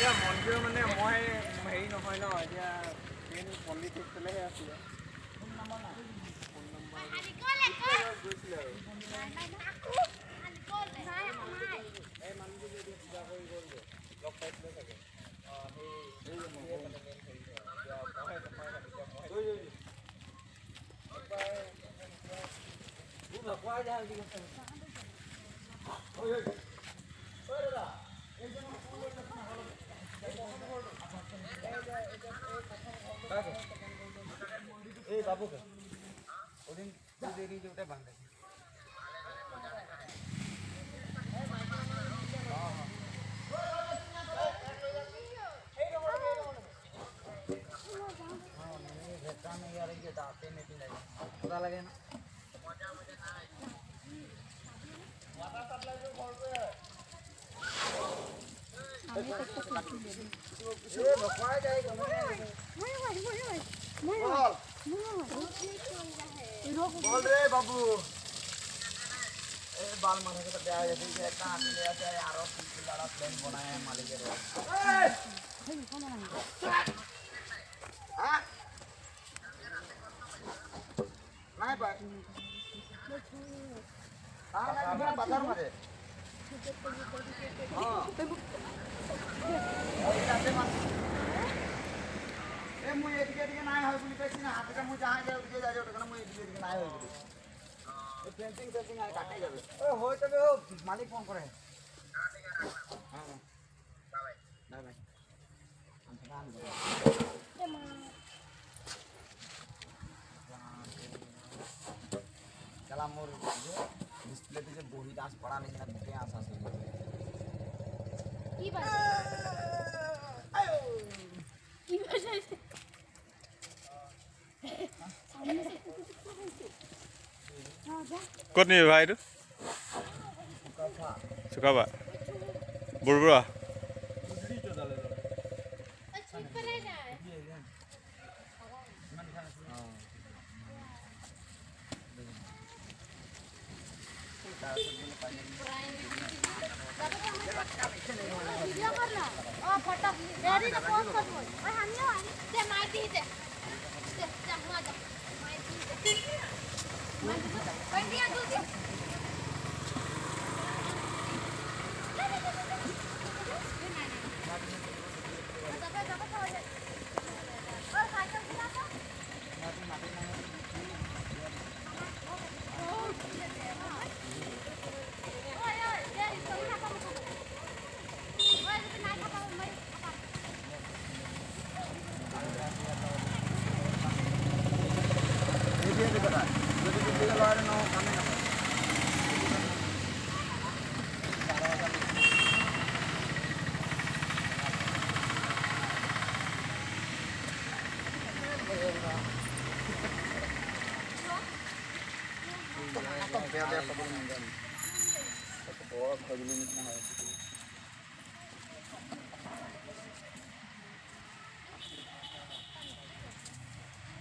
মন্দিৰ মানে মই হেৰি নহয় ন এতিয়া মেইন পণ্ডিত হৈছিলেহে আছিলে ফোন নম্বৰ গৈছিলে আৰু এই মানুহটো যদি পূজা কৰি গ'ল যে লগ পাইছিলে চাগে এই বাবুকে ওদিন দেরি যে ওটা বাঁধে पता लगे ना बोल रे बाबू बाल मारे के तैयार है ठीक है कहां से ले आते हैं यार और लड़ा प्लान बनाया है मालिक रे हां नहीं भाई हां ना बाजार मध्ये हां ए मु एदिके नाही होय पुलिस पेसी ना हातटा मु जहां जाय उठे जाय ओटकना मु एदिके नाही होय पुलिस ए फेंसिंग फेंसिंग आय काटे जाबे ओ होय तबे ओ मालिक फोन करे हां बाय बाय हम काम दे ए मां चला मोर डिस्प्ले पे जे बोही दास पड़ा नहीं ना बुके आसा से की बात आयो की बात है ক'ত নিবি ভাই এইটো চুকাবা বুৰবুৰা वीडियो करना ओ फोटो रेडी तो पोस्ट कर बोल और हम लो दे मार दी दे जा हुआ जा मार दी बंदिया जल्दी और साइकिल गिरा तो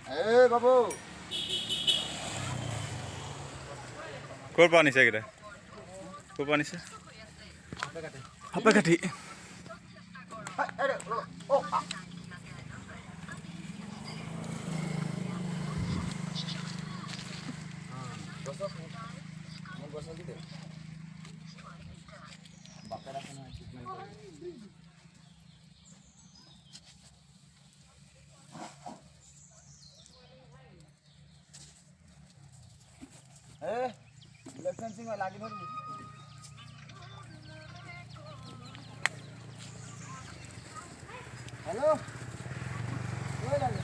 ए बाबू ক'ৰ পৰা আনিছে এইকেইটা ক'ৰ পৰা আনিছে হাপে কাঠি ओ लाइसेंसिंग में लागी नहीं हेलो कोई लगे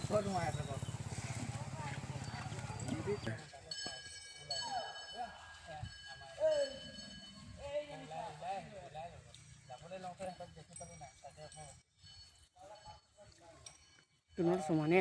कौन आया था तुम्हारे सामान है